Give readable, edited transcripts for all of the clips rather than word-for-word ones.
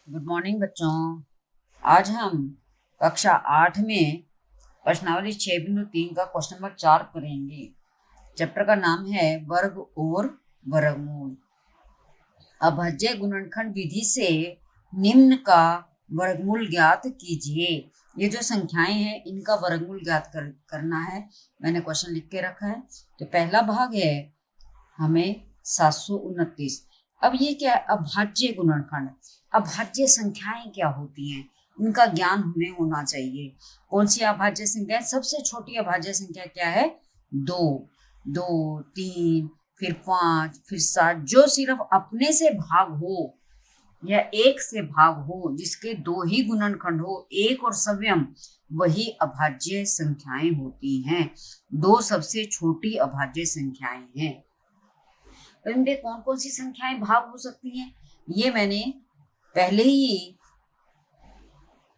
Good morning बच्चों। आज हम कक्षा 8 में प्रश्नावली 6.3 का क्वेश्चन नंबर 4 करेंगे। चैप्टर का नाम है वर्ग और वर्गमूल। अभाज्य गुणनखंड विधि से निम्न का वर्गमूल ज्ञात कीजिए। ये जो संख्याएं हैं इनका वर्गमूल ज्ञात करना है। मैंने क्वेश्चन लिख के रखा है। तो पहला भाग है हमें 729। अब ये क्या है? अभाज्य गुणनखंड। अभाज्य संख्याएं क्या होती हैं, इनका ज्ञान हमें होना चाहिए। कौन सी अभाज्य संख्या? सबसे छोटी अभाज्य संख्या क्या है? 2, 2, 3, फिर 5, फिर 7, जो सिर्फ अपने से भाग हो या एक से भाग हो, जिसके दो ही गुणनखंड हो, एक और सव्यम, वही अभाज्य संख्याएं होती हैं। 2 सबसे छोटी अभाज्य संख्याएं हैं। तो इनमें कौन कौन सी संख्याएं भाग हो सकती हैं, ये मैंने पहले ही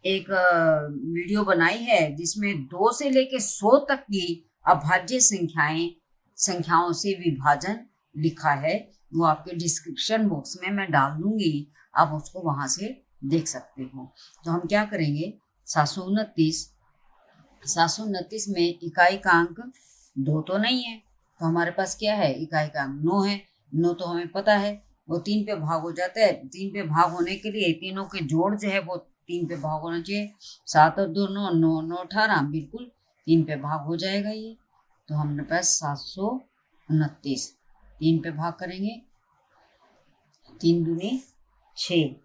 एक वीडियो बनाई है जिसमें 2 से लेकर 100 तक की अभाज्य संख्याओं से विभाजन लिखा है। वो आपके डिस्क्रिप्शन बॉक्स में मैं डाल दूंगी, आप उसको वहां से देख सकते हो। तो हम क्या करेंगे? 729 में इकाई का अंक 2 तो नहीं है, तो हमारे पास क्या है? इकाई का अंक 9 है। 9 तो हमें पता है, वो 3 पे भाग हो जाता है। 3 पे भाग होने के लिए तीनों के जोड़ जो है वो 3 पे भाग होना चाहिए। 7 और 2 9, 9 9 18, बिल्कुल 3 पे भाग हो जाएगा ये। तो हमारे पास 729 3 पे भाग करेंगे, 3 दूनी 6,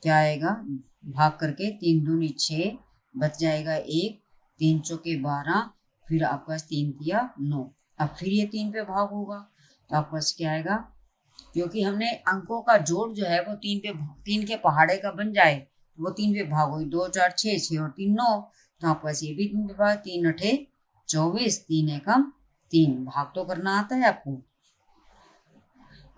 क्या आएगा? भाग करके 3 दूनी 6, बच जाएगा 1, 3 चौके 12, फिर आपके पास 3 दिया 9। अब फिर ये 3 पे भाग होगा, तो आपके पास क्या आएगा? क्योंकि हमने अंकों का जोड़ जो है वो 3 के पहाड़े का बन जाए, वो 3 पे भाग हुई। 2 4 6, 6 और 3 9, तो आपके पास ये भी 3 पे भाग। 3 8 24, 3 एकम 3, भाग तो करना आता है आपको।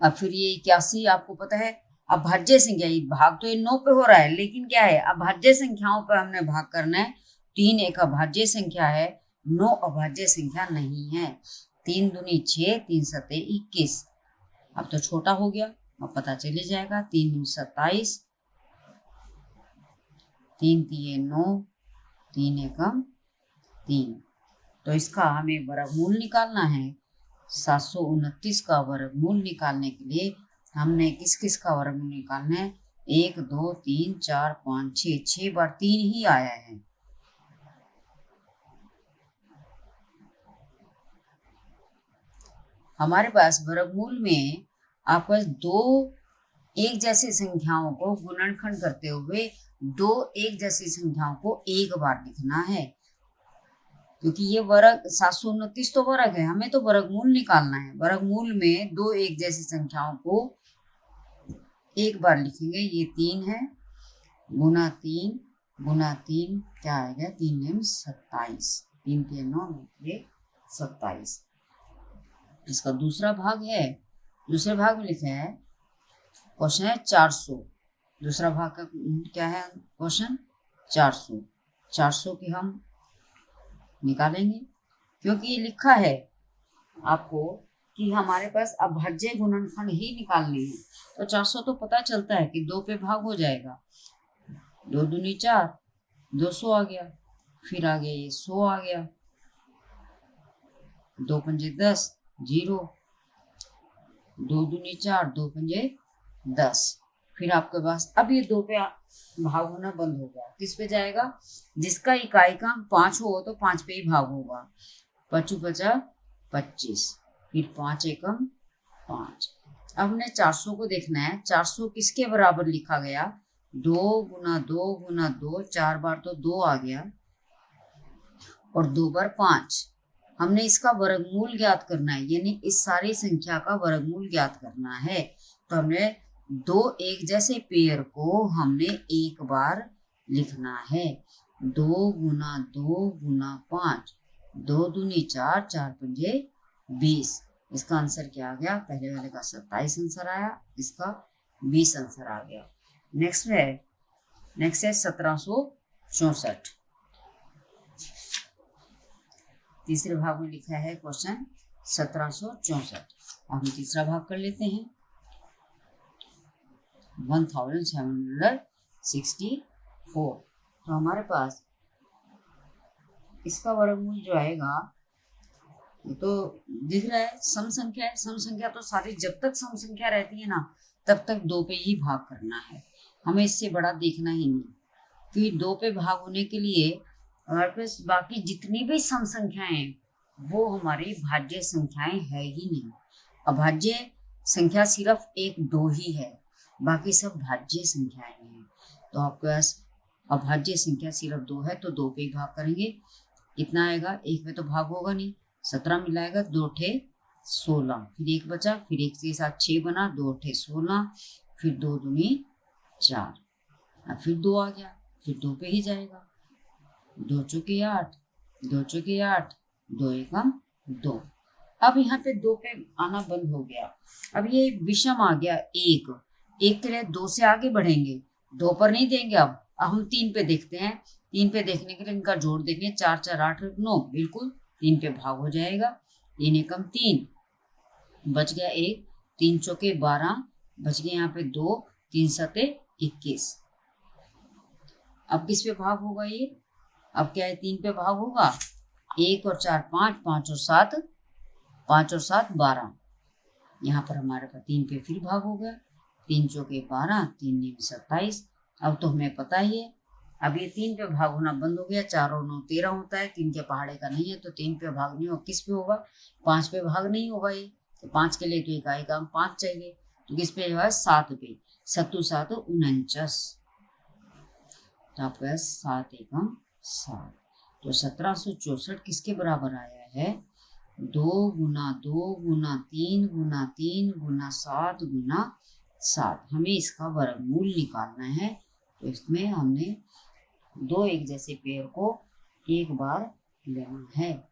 अब फिर ये 81 आपको पता है अभाज्य संख्या। भाग तो ये 9 पे हो रहा है, लेकिन क्या है? अभाज्य संख्याओं पर हमने भाग करना है। 3 एक अभाज्य संख्या है, 9 अभाज्य संख्या नहीं है। 3 दूनी 6, 3 सते 21। अब तो छोटा हो गया, अब पता चल जाएगा। 3 दूनी 27, 3 तिये 9, 3 एकम 3। तो इसका हमें वर्गमूल निकालना है। 729 का वर्गमूल निकालने के लिए हमने किस किस का वर्गमूल निकालना है? 1 2 3 4 5 6, 6 बार 3 ही आया है। हमारे पास वर्गमूल में आपको 2 एक जैसी संख्याओं को गुणनखंड करते हुए 2 एक जैसी संख्याओं को एक बार लिखना है, क्योंकि ये वर्ग 729 तो वर्ग है, हमें तो वर्गमूल निकालना है। वर्गमूल में 2 एक जैसी संख्याओं को एक बार लिखेंगे। ये 3 है, गुना 3 गुना 3, क्या आएगा? 3 नेम 27, 3 के 9 ये 27। इसका दूसरा भाग है, दूसरे भाग में लिखा है क्वेश्चन है 400। दूसरा भाग का क्या है क्वेश्चन? 400। 400 की हम निकालेंगे, क्योंकि ये लिखा है आपको कि हमारे पास अभाज्य गुणनखंड ही निकालने हैं। तो 400 तो पता चलता है कि 2 पे भाग हो जाएगा। 2 दूनी 4, 200 आ गया। फिर आ गया ये 100 आ गया। 2 पंजे 10, 0। 2 दूनी 4, 2 पंजे 10। फिर आपके पास अब ये 2 पे भाग होना बंद हो गया। किस पे जाएगा? जिसका इकाई का 5 हो तो 5 पे ही भाग होगा। 5 5 25, फिर 5 एकम 5। अब हमने 400 को देखना है। 400 किसके बराबर लिखा गया? 2 गुना 2 गुना 2, 4 बार तो 2 आ गया, और 2 बार 5। हमने इसका वर्गमूल ज्ञात करना है, यानी इस सारी संख्या का वर्गमूल ज्ञात करना है। तो हमने 2 एक जैसे पेयर को हमने एक बार लिखना है। 2 गुना 2 गुना 5, 2 दूनी 4, 4 पंजे 20। इसका आंसर क्या आ गया? पहले वाले का 27 आंसर आया, इसका 20 आंसर आ गया। नेक्स्ट है 1764। तीसरे भाग में लिखा है क्वेश्चन 1764। हम तीसरा भाग कर लेते हैं। 1764। तो हमारे पास इसका वर्गमूल जो आएगा, ये तो दिख रहा है सम संख्या है। सम संख्या तो सारी जब तक सम संख्या रहती है ना तब तक 2 पे ही भाग करना है, हमें इससे बड़ा देखना ही नहीं। क्योंकि 2 पे भाग होने के लिए हमारे पास बाकी जितनी भी सम संख्याएं हैं वो हमारी भाज्य संख्याएं है ही नहीं। अभाज्य संख्या सिर्फ 1 2 ही है, बाकी सब भाज्य संख्याएं हैं। तो आपके पास अभाज्य संख्या सिर्फ 2 है, तो 2 पे ही भाग करेंगे। कितना आएगा, 1 पे तो भाग होगा नहीं, 17 मिलाएगा 2 ठे 16, फिर 1 बचा, फिर 1 के साथ 6 बना, 2 ठे 16, फिर 2 दूनी 4, फिर 2 आ गया, फिर 2 पे ही जाएगा। 2 चौके 8, 2 चौके 8, 2 एकम 2। अब यहाँ पे 2 पे आना बंद हो गया। अब ये विषम आ गया 1 के लिए 2 से आगे बढ़ेंगे, 2 पर नहीं देंगे। अब हम 3 पे देखते हैं। 3 पे देखने के लिए इनका जोड़ देंगे, 4 4 8 9, बिल्कुल 3 पे भाग हो जाएगा। 3 एकम 3, बच गया 1, 3 चौके 12, बच गया यहाँ पे 2, 3 सते 21। अब किस पे भाग होगा ये, अब क्या है, 3 पे भाग होगा। 1 और 4 5, 5 और 7 12। यहाँ पर हमारे पास 3 पे फिर भाग हो गया। 3 चौके 12, 3 9 27। अब तो हमें पता ही है, अब ये 3 पे भाग होना बंद हो गया। 4 और 9 13 होता है, 3 के पहाड़े का नहीं है, तो 3 पे भाग नहीं होगा। किस पे होगा, 5 पे भाग नहीं होगा ये, तो 5 के लिए तो इकाई का 5 चाहिए, तो किस पे है, 7 पे। 7 7 49, तो आपका 7 एकम 7। तो 1764 किसके बराबर आया है, 2 गुना 2 गुना 3 गुना 3 गुना 7 गुना 7। हमें इसका वर्गमूल निकालना है, तो इसमें हमने 2 एक जैसे पेड़ को एक बार लेना है।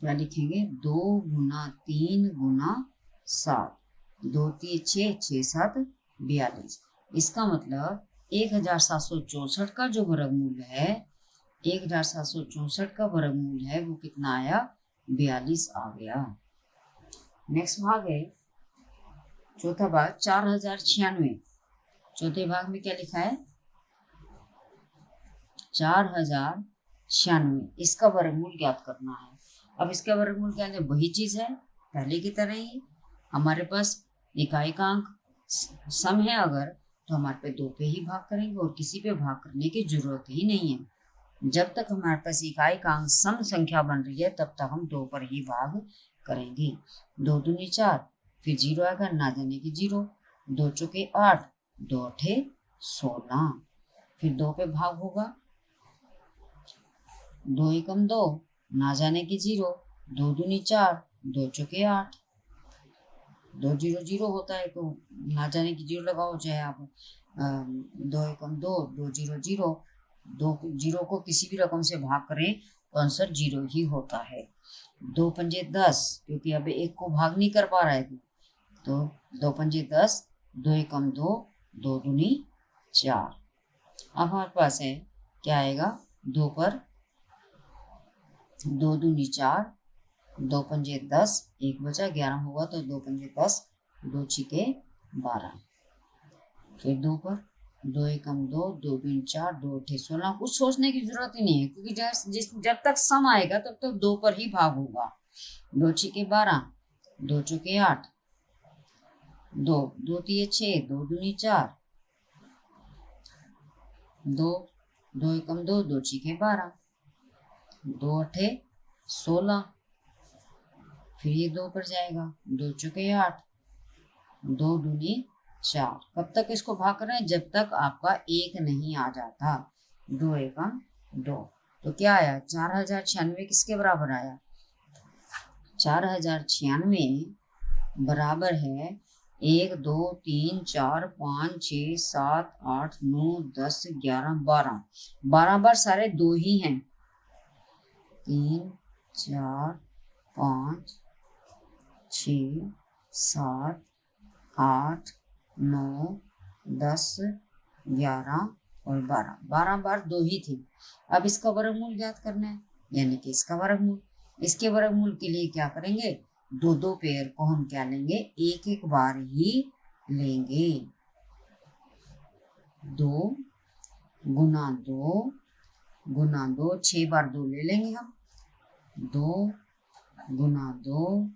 क्या लिखेंगे, 2 गुना 3 गुना 7, 2 3 6 6 7 42। इसका मतलब 1764 का जो वर्गमूल है, 1764 का वर्गमूल है वो कितना आया, 42 आ गया। नेक्स्ट भाग है चौथा भाग, 4096। चौथे भाग में क्या लिखा है, 4096, इसका वर्गमूल ज्ञात करना है। अब इसका वर्गमूल क्या है, वही चीज है पहले की तरह ही। हमारे पास इकाई का अंक सम है अगर, तो हमारे पे 2 पे ही भाग करेंगे और किसी पे भाग करने की जरूरत ही नहीं है। जब तक हमारे पास इकाई का अंक सम संख्या बन रही है तब तक हम 2 पर ही भाग करेंगे। 2 दूनी 4, फिर 0 आएगा, ना जाने की 0, 2 चौके 8, 2 अठे 16, फिर 2 पे भाग होगा। 2 एकम 2, ना जाने की 0, 2 दूनी 4, 2 चौके 8, 2 0 0 होता है, तो ना जाने की 0 लगाओ, चाहे आप 2 एकम 2, 2 0 0, 2 0 को किसी भी रकम से भाग करें तो आंसर 0 ही होता है। 2 पंजे 10, क्योंकि अब 1 को भाग नहीं कर पा रहा है, तो 2 पंजे 10, 2 एकम 2, 2 दूनी 4। अब हमारे पास है क्या आएगा, 2 पर 2 दूनी 4, 2 पंजे 10, 1 बचा, 11 होगा, तो 2 पंजे 10, 2 छिके 12, फिर 2 पर 2 एकम 2, 2 दूनी 4, 2 अठे 16। कुछ सोचने की जरूरत ही नहीं है, क्योंकि जब तक सम आएगा तब तक 2 पर ही भाग होगा। 2 छिके 12, 2 चौके 8, 2 2 तिये 6, 2 दूनी 4, 2 2 एकम 2, 2 छिके 12, 2 अठे 16, फिर ये 2 पर जाएगा, 2 चौके 8, 2 दूनी 4। कब तक इसको भाग कर रहे हैं, जब तक आपका 1 नहीं आ जाता। 2 एकम 2, तो क्या आया, 4096 किसके बराबर आया, 4096 बराबर है 1 2 3 4 5 6 7 8 9 10 11 12। 12 बार सारे 2 ही हैं, 3 4 5 6 7 8 9 10 11 और 12। 12 बार 2 ही थी। अब इसका वर्गमूल ज्ञात करना है, यानी कि इसका वर्गमूल। इसके वर्गमूल के लिए क्या करेंगे, 2 2 पेयर को हम क्या लेंगे, एक एक बार ही लेंगे। 2 गुना 2 गुना 2, 6 बार 2 ले लेंगे हम। 2 गुना 2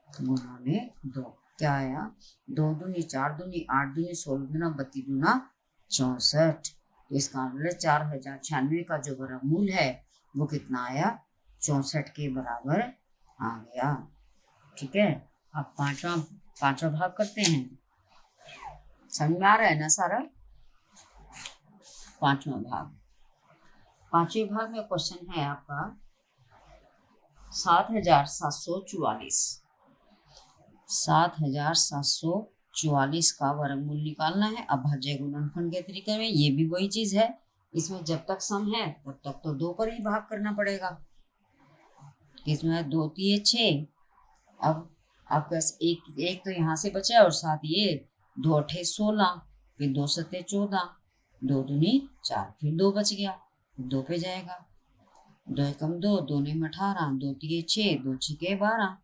गुना में 2 क्या आया? 2 दूनी 4 दूनी 8 दूनी 16 दूना 32 दूना 64। तो इसका मतलब 4096 का जो वर्गमूल है वो कितना आया? 64 के बराबर आ गया। ठीक है, अब पांचवा भाग करते हैं। समझ में आ रहा है ना सारा? पांचवा भाग, पांचवें भाग में क्वेश्चन है आपका 7744। 7744 का वर्गमूल निकालना है अभाज्य गुणनफल के तरीके में। ये भी वही चीज है, इसमें जब तक सम है तब तक तो 2 पर ही भाग करना पड़ेगा। इसमें 2 3 6। अब आपके पास एक तो यहाँ से बचा और साथ ये 2 8 16, फिर 2 7 14, 2 दूनी 4, फिर 2 बच गया, 2 पे जाएगा। 2 एकम 2, 2 नीम 18, 2 3 6, 2 6 12,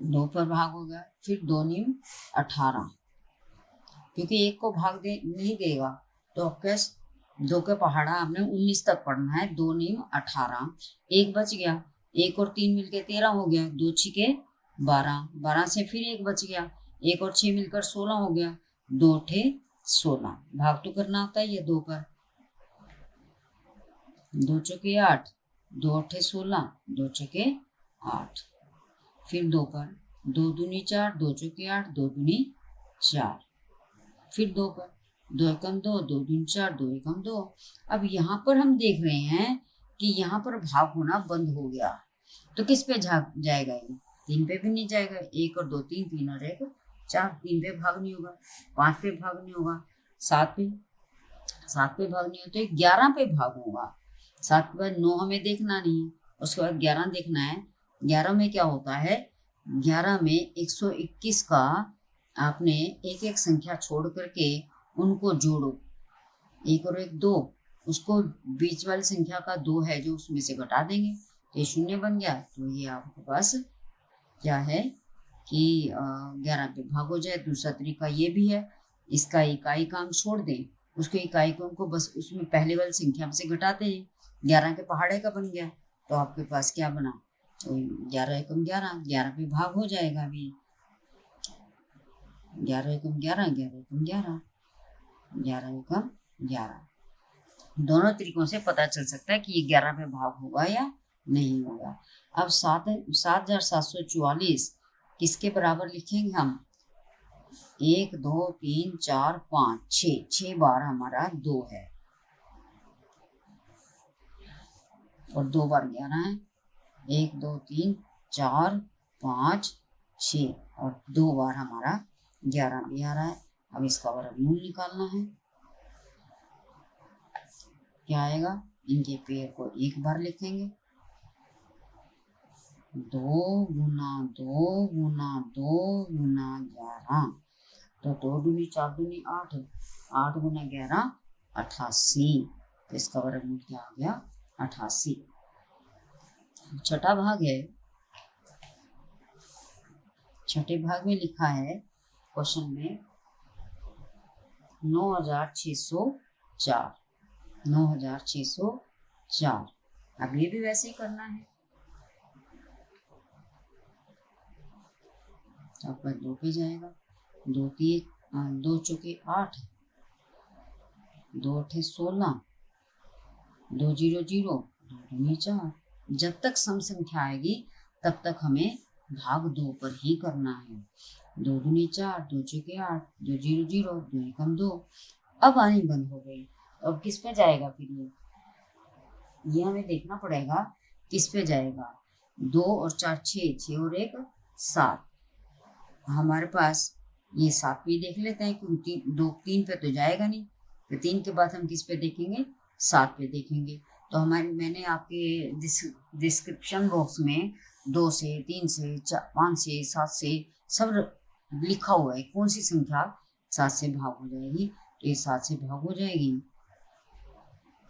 2 पर भाग होगा। फिर 2 नीम 18, क्योंकि एक को भाग नहीं देगा तो आपके 2 के पहाड़ा आपने 19 तक पढ़ना है। 2 नीम 18, एक बच गया, 1 और 3 मिलकर 13 हो गया, 2 6 12, 12 से फिर 1 बच गया, 1 और 6 मिलकर 16 हो गया, 2 8 16। भाग तो करना होता है ये 2 पर। 2 चौके 8, 2 8 16, 2 चौके 8। फिर 2 पर, 2 दूनी 4, 2 चौके 8, 2 दूनी 4। फिर 2 पर, 2 एकम 2, 2 दूनी 4, 2 एकम 2। अब यहाँ पर हम देख रहे हैं कि यहाँ पर भाग होना बंद हो गया, तो किस पे जाएगा? ये 3 पे भी नहीं जाएगा। 1 और 2 3, 3 और 1 4, 3 पे भाग नहीं होगा, 5 पे भाग नहीं होगा, 7 पे भाग नहीं होता, 11 पे भाग होगा। 7 के बाद 9 हमें देखना नहीं है, उसके बाद 11 देखना है। 11 में क्या होता है? 11 में 121 का आपने एक एक संख्या छोड़ करके उनको जोड़ो। 1 और 1 2, उसको बीच वाली संख्या का 2 है जो उसमें से घटा देंगे, तो ये 0 बन गया। तो ये आपके पास क्या है कि 11 पे भाग हो जाए। दूसरा तरीका ये भी है, इसका इकाई का अंक छोड़ दें, उसके इकाई को हमको बस उसमें पहले वाली संख्या से घटाते हैं। 11 के पहाड़े का बन गया, तो आपके पास क्या बना? तो 11 एकम 11, 11 पे भाग हो जाएगा अभी। 11 एकम 11, 11 एकम 11, 11 एकम 11। दोनों तरीकों से पता चल सकता है कि ये 11 पे भाग होगा या नहीं होगा। अब 7744 किसके बराबर लिखेंगे हम? 1 2 3 4 5 6, 6 बार हमारा 2 है और 2 बार 11 है। 1 2 3 4 5 6 और 2 बार हमारा 11 भी आ रहा है। अब इसका वर्गमूल निकालना है। क्या आएगा? इनके पेड़ को 1 बार लिखेंगे। 2 गुना 2 गुना 2 गुना 11, तो 2 दूनी 4 दूनी 8, 8 गुना 11 88। तो इसका वर्गमूल क्या आ गया? 88। छठा भाग है। छठे भाग में लिखा है क्वेश्चन में 9604, 9604। अब ये भी वैसे ही करना है। तो आपका 2 पे जाएगा, 2 चौके 8, 2 8 16, 2 0 0, 2 दूनी 4। जब तक सम संख्या आएगी तब तक हमें भाग 2 पर ही करना है। 2 दूनी 4, 2 चौके 8, 2 0 0, 2 एकम 2। अब आनी बंद हो गई, अब किस पे जाएगा? फिर ये हमें देखना पड़ेगा किस पे जाएगा। 2 और 4 6, 6 और 1 7। हमारे पास ये 7 पे देख लेते हैं क्योंकि 2 3 पे तो जाएगा नहीं, तो 3 के बाद हम किस पे देखेंगे? 7 पे देखेंगे। तो मैंने आपके डिस्क्रिप्शन बॉक्स में 2 से 3 से 5 से 7 से सब लिखा हुआ है कौन सी संख्या 7 से भाग हो जाएगी। तो ये 7 से भाग हो जाएगी।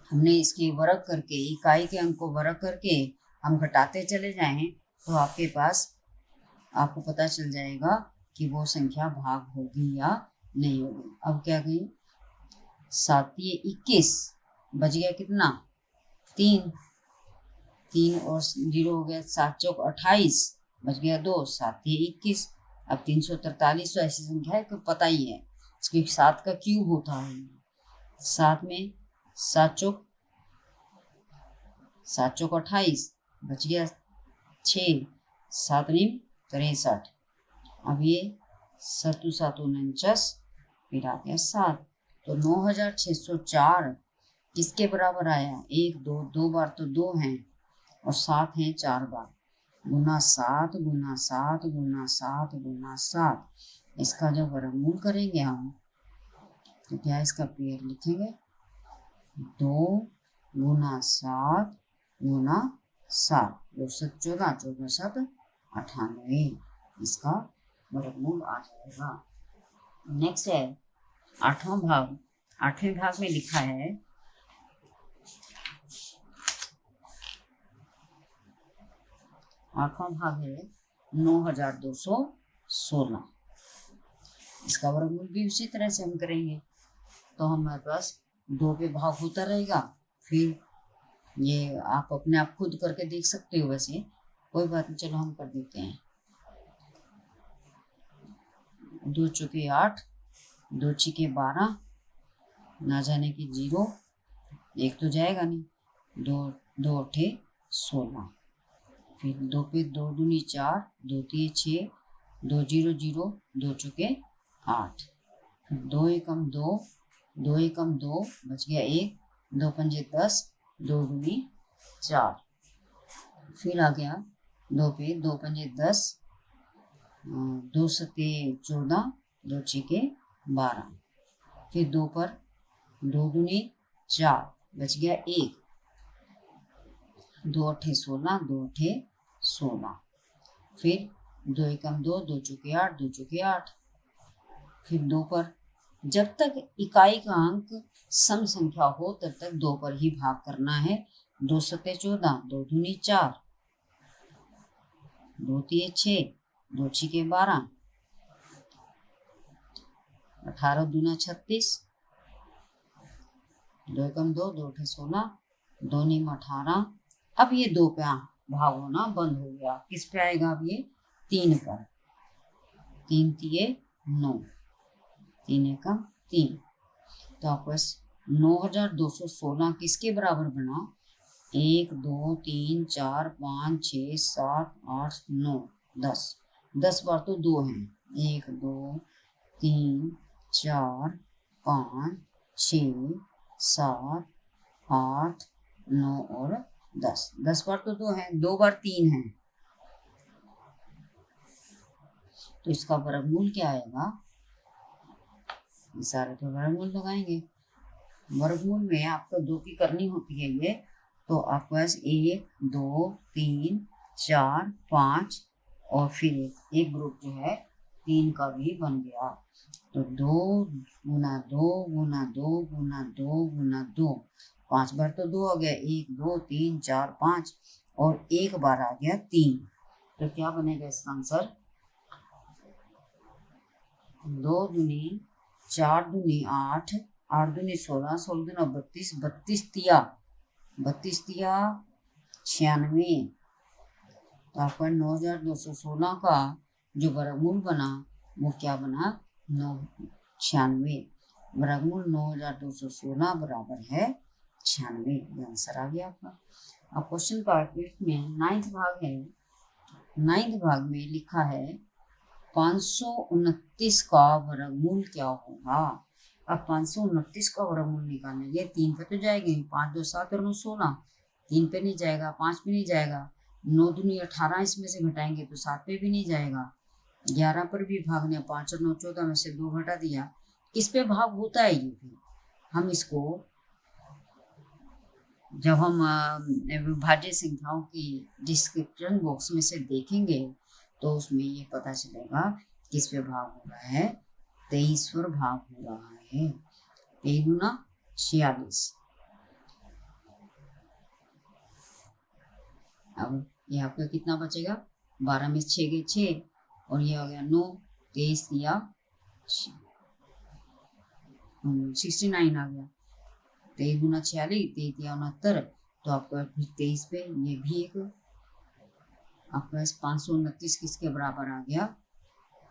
हमने इसके वर्ग करके, इकाई के अंक को वर्ग करके हम घटाते चले जाएं तो आपके पास आपको पता चल जाएगा कि वो संख्या भाग होगी या नहीं होगी। अब क्या कहें, 7 ये 21, बच गया कितना 3, 3 और 0 हो गया, 7 चौक 28, बच गया 2, 7 ये 21। अब 343 तो ऐसी संख्या है कि पता ही है, इसकी 7 का क्यूब होता है। 7 में 7 चौक 28, बच गया 6, 7 नीम 63। अब ये 7 7 49, फिर आ गया 7, तो 9604 किसके बराबर आया, 1 2 2 बार तो 2 हैं और 7 हैं 4 बार, गुना 7 गुना 7 गुना 7 गुना 7। इसका जब वर्गमूल करेंगे हम तो क्या इसका पेड़ लिखेंगे, 2 गुना 7 गुना 7, 2 7 14, 14 7 98, इसका वर्गमूल आ जाएगा। नेक्स्ट है 8वां भाग। 8वें भाग में लिखा है 8वां भाग है 9216। इसका वर्गमूल भी उसी तरह से हम करेंगे, तो हमारे पास 2 पे भाग होता रहेगा। फिर ये आप अपने आप खुद करके देख सकते हो, वैसे कोई बात नहीं, चलो हम कर देते हैं। 2 चौके 8, 2 छिके 12, ना जाने की 0, 1 तो जाएगा नहीं, 2 2 8 16, फिर 2 पे 2 दूनी 4, 2 3 6, 2 0 0, 2 चौके 8, 2 एकम 2, 2 एकम 2, बच गया 1, 2 पंजे 10, 2 दूनी 4, फिर आ गया 2 पे 2 पंजे 10, 2 सते 14, 2 छिके 12, फिर 2 पर 2 दूनी 4, बच गया 1, 2 8 16, 2 8 16, फिर 2 एकम 2, 2 चौके 8, 2 चौके 8, फिर 2 पर, जब तक इकाई का अंक सम संख्या हो तब तक 2 पर ही भाग करना है। 2 सते 14, 2 दूनी 4, 2 तिये 6, 2 छिके 12, 18 दूना 36, 2 एकम 2, 2 8 16, 2 नीम 18। अब ये 2 पे भाग होना बंद हो गया, किस पे आएगा अब ये 3 पर, 3 तिये 9, 3 एकम 3, तो आपस 9216 किसके बराबर बना, 1 2 3 4 5 6 7 8 9 10, 10 बार तो 2 हैं, 1 2 3 4 5 6 7 8 9 और 10, 10 बार तो 2 हैं, 2 बार 3 हैं, तो इसका वर्गमूल क्या आएगा, सारे तो वर्गमूल लगाएंगे। वर्गमूल में आपको 2 की करनी होती है ये, तो आपके पास 1 2 3 4 5 और फिर एक ग्रुप जो है 3 का भी बन गया, तो 2 गुना 2 गुना 2 गुना 2 गुना 2, 5 बार तो 2 आ गया, 1 2 3 4 5 और 1 बार आ गया 3, तो क्या बनेगा इसका आंसर, 2 दूनी 4 दूनी 8, 8 दूनी 16, 16 दूना 32, 32 तिया 96, तो आपका 9216 का जो वर्गमूल बना वो क्या बना, 96, वर्गमूल 9216 बराबर है 96, ये आंसर आ गया आपका। अब क्वेश्चन पार्ट में 9th भाग है। 9th भाग में लिखा है 529 का वर्गमूल क्या होगा। अब 529 का वर्गमूल निकालेंगे, 3 पे तो जाएंगे, 5 2 7 और 9 16, 3 पे नहीं जाएगा, 5 पे नहीं जाएगा, 9 दूनी 18 इसमें से घटाएंगे तो 7 पे भी नहीं जाएगा, 11 पर भी भागने, 5 और 9 14 में से 2 घटा दिया, किस पे भाग होता है ये भी हम इसको जब हम विभाज्य संख्याओं की डिस्क्रिप्शन बॉक्स में से देखेंगे तो उसमें ये पता चलेगा किस पे भाग हो रहा है, 23 पर भाग हो रहा है, 23 गुना 46। अब ये आपका कितना बचेगा, 12 में 6 गए 6 और ये हो गया 9, 23 दिया 69 आ गया। 23 गुना 46, 23 दिया 69, तो आपका फिर 23 पे ये भी एक आपका 529 किसके बराबर आ गया?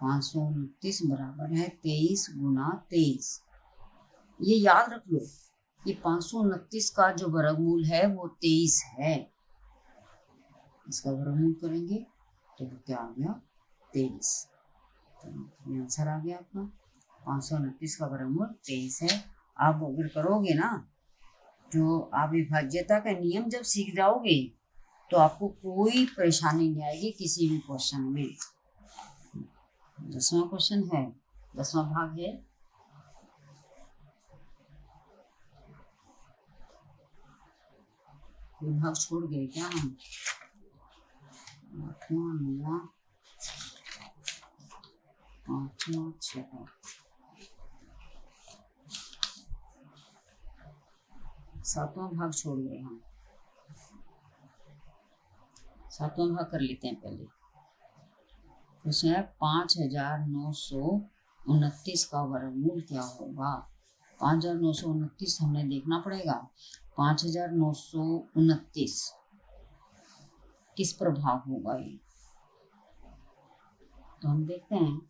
529 बराबर है 23 गुना 23। ये याद रख लो कि 529 का जो वर्गमूल है वो 23 है। इसका वर्गमूल करेंगे तो क्या आ गया? 23। तो ये आंसर आ गया आपका। 529 का वर्गमूल 23 है। आप अगर करोगे ना तो आप विभाज्यता का नियम जब सीख जाओगे तो आपको कोई परेशानी नहीं आएगी किसी भी क्वेश्चन में। 10वां क्वेश्चन है, 10वां भाग है। कोई भाग छोड़ गए क्या हम? 8वां, 9वां, 5वां, 6वां, 7वां भाग छोड़ गए हम। 7वां भाग कर लेते हैं पहले। क्वेश्चन है 5929 का वर्गमूल क्या होगा? 5929 हमने देखना पड़ेगा। 5929 किस पर भाग होगा ये, तो हम देखते हैं।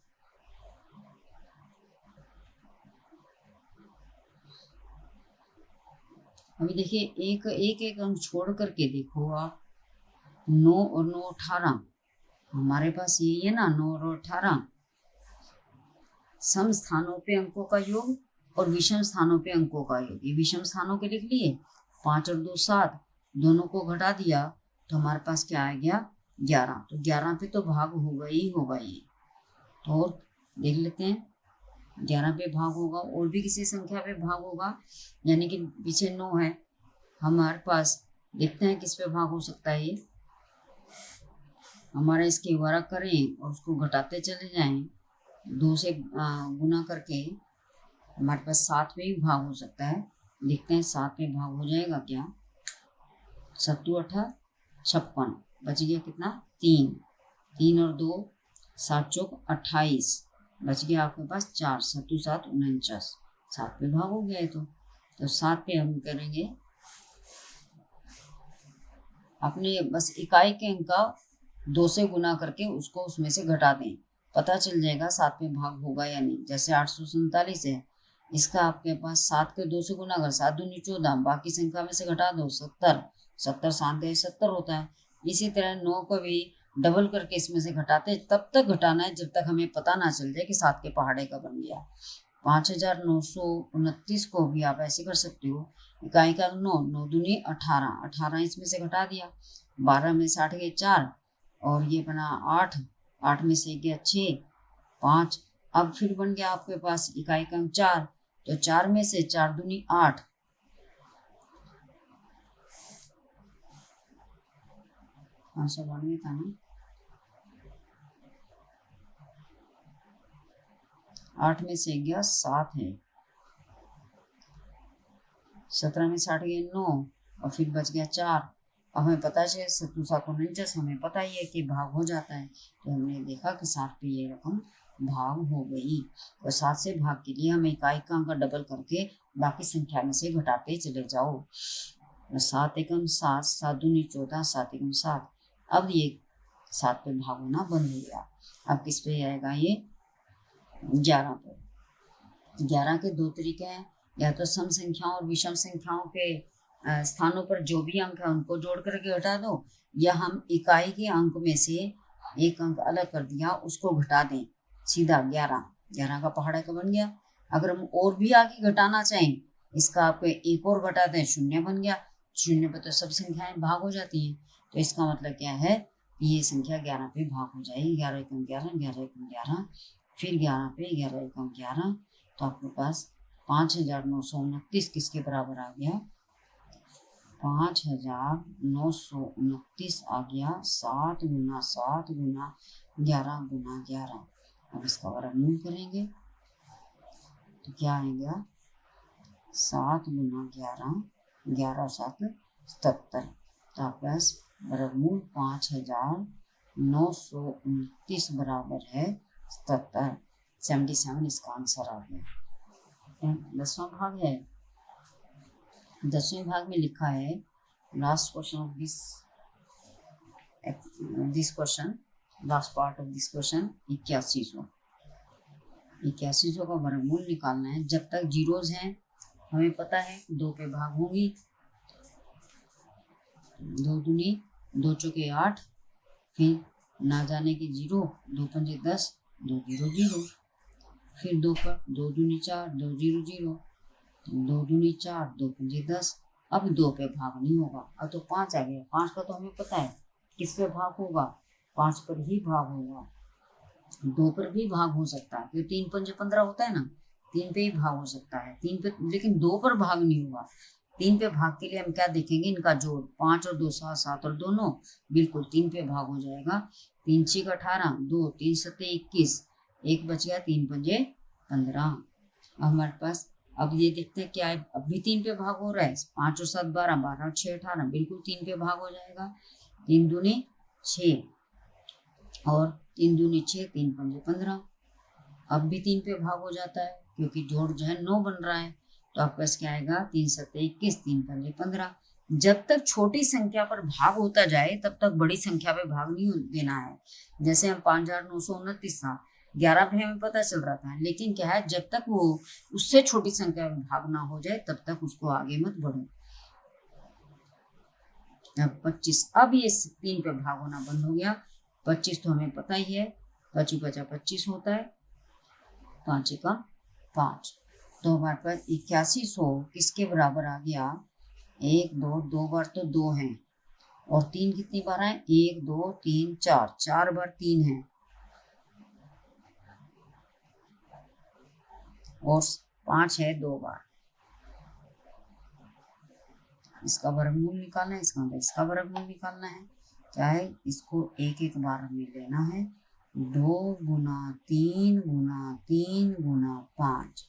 अभी देखिए एक एक अंक छोड़ करके देखो आप। 9 और 9 18, हमारे पास ये है ना 9 और 18 सम स्थानों पे अंकों का योग और विषम स्थानों पे अंकों का योग। ये विषम स्थानों के लिख लिए, 5 और 2 7, दोनों को घटा दिया तो हमारे पास क्या आ गया? 11। तो 11 पे तो भाग होगा ही होगा ये। तो और देख लेते हैं, 11 पे भाग होगा और भी किसी संख्या पे भाग होगा, यानी कि पीछे 9 है हमारे पास। देखते हैं किस पे भाग हो सकता है ये। हमारा इसके वर्ग करें और उसको घटाते चले जाएं, 2 से गुना करके हमारे पास 7 पे भी भाग हो सकता है। देखते हैं 7 पे भाग हो जाएगा क्या? 7 8 56, बच गया कितना? 3, 3 और 2 7 चौक 28, बच गया आपके पास 4, 7 7 49, 7 पे भाग हो गया है। तो 7 पे हम करेंगे अपने बस इकाई के अंक का 2 से गुना करके उसको उसमें से घटा दें, पता चल जाएगा 7 पे भाग होगा या नहीं। जैसे 847 है, इसका आपके पास 7 के 2 से गुना कर, 7 दूनी 14, बाकी संख्या में से घटा दो 70, 70 7 70 होता है। इसी तरह 9 को भी डबल करके इसमें से घटाते, तब तक घटाना है जब तक हमें पता ना चल जाए कि 7 के पहाड़े का बन गया। 5929 को भी आप ऐसे कर सकते हो, इकाई का 9, 9 दूनी 18, 18 इसमें से घटा दिया, 12 में से 8 गए 4 और ये बना 8, 8 में से गया 6, 5। अब फिर बन गया आपके पास इकाई का 4, तो 4 में से 4 दूनी 8, 592 था ना, 8 में से गया 7 है, 17 में से 8 गए 9 और फिर बच गया 4। अब हमें पता है 7 7 49, हमें पता ही है कि भाग हो जाता है, तो हमने देखा कि 7 पे ये रकम भाग हो गई। और 7 से भाग के लिए हमें इकाई का अंक डबल करके बाकी संख्या में से घटाते चले जाओ। 7 एकम 7, 7 दूनी 14, 7 एकम 7। अब ये 7 पे भाग होना बंद हो गया। अब किस पे आएगा ये? 11 पे। 11 के 2 तरीके हैं, या तो सम संख्याओं और विषम संख्याओं के स्थानों पर जो भी अंक है उनको जोड़ करके घटा दो, या हम इकाई के अंक में से एक अंक अलग कर दिया उसको घटा दें, सीधा 11, 11 का पहाड़ा का बन गया। अगर हम और भी आगे घटाना चाहें, इसका आपको एक और घटा दें, 0 बन गया। 0 पे तो सब संख्याएं भाग हो जाती हैं, तो इसका मतलब क्या है कि ये संख्या 11 पे भाग हो जाएगी। 11 एकम 11, 11 एकम 11, फिर 11 पे 11 एकम 11, तो आपके पास 5929 किसके बराबर आ गया? 5929 आ गया 7 गुना 7 गुना 11 गुना 11। अब इसका वर्गमूल करेंगे तो क्या आएगा? 7 गुना 11, 11 7 77, तो आपके पास वर्गमूल 5929 बराबर है 77। 77 इसका आंसर आ गया। 10वां भाग है। 10वें भाग में लिखा है last question of this question, last part of this question 8100 का वर्गमूल निकालना है। जब तक जीरोज हैं हमें पता है 2 पे भाग होंगी, 2 दूनी 2 चौके 8, फिर ना जाने की 0, 2 पंजे 10, 2 0 0, फिर 2 पर 2 दूनी 4, 2 0 0, 2 दूनी 4, 2 पंजे 10। अब 2 पे भाग नहीं होगा, अब तो 5 आ गया। 5 का तो हमें पता है किस पे भाग होगा, 5 पर ही भाग होगा। 2 पर भी भाग हो सकता है, क्योंकि 3 पंजे 15 होता है ना, 3 पे ही भाग हो सकता है 3 पे, लेकिन 2 पर भाग नहीं होगा। 3 पे भाग के लिए हम क्या देखेंगे, इनका जोड़ 5 और 2 7, 7 और 2 9, बिल्कुल 3 पे भाग हो जाएगा। 3 6 18, 2 3 7 21, 1 बच गया, 3 पंजे 15। अब हमारे पास अब ये देखते हैं क्या है, अब भी 3 पे भाग हो रहा है। 5 और 7 12, 12 और 6 18, बिल्कुल 3 पे भाग हो जाएगा। 3 दूनी 6 और 3 दूनी 6, 3 पंजे 15। अब भी 3 पे भाग हो जाता है, क्योंकि जोड़ जो है 9 बन रहा है। तो आपके पास क्या आएगा, 3 7 21, 3 पंजे 15। जब तक छोटी संख्या पर भाग होता जाए तब तक बड़ी संख्या पे भाग नहीं देना है। जैसे हम 5929 था, 11 पे हमें पता चल रहा था, लेकिन क्या है, जब तक वो उससे छोटी संख्या में भाग ना हो जाए तब तक उसको आगे मत बढ़ो। अब 25, अब ये 3 पे भाग होना बंद हो गया। 25 तो हमें पता ही है, 25 बचा 25 होता है, 5 का 5। तो हमारे पास 8100 किसके बराबर आ गया, 1 2, 2 बार तो 2 है, और 3 कितनी बार है, 1 2 3 4, 4 बार 3 है, और 5 है 2 बार। इसका वर्गमूल निकालना है, इसका वर्गमूल निकालना है। क्या है, इसको एक एक बार हमें लेना है। 2 गुना 3 गुना 3 गुना 5,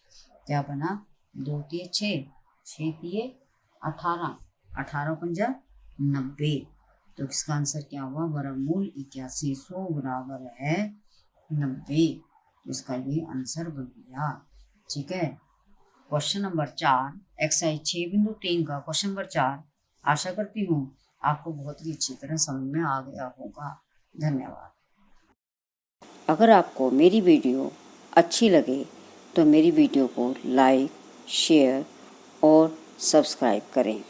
क्या बना, 2 3 6, 6 3 18, 18 पंजा 90। तो इसका आंसर क्या हुआ, वर्गमूल 8100 बराबर है 90। तो इसका ये आंसर बन गया। ठीक है, क्वेश्चन नंबर 4, एक्सरसाइज 6.3 का क्वेश्चन नंबर 4। आशा करती हूँ आपको बहुत ही अच्छी तरह समझ में आ गया होगा। धन्यवाद। अगर आपको मेरी वीडियो अच्छी लगे तो मेरी वीडियो को लाइक, शेयर और सब्सक्राइब करें।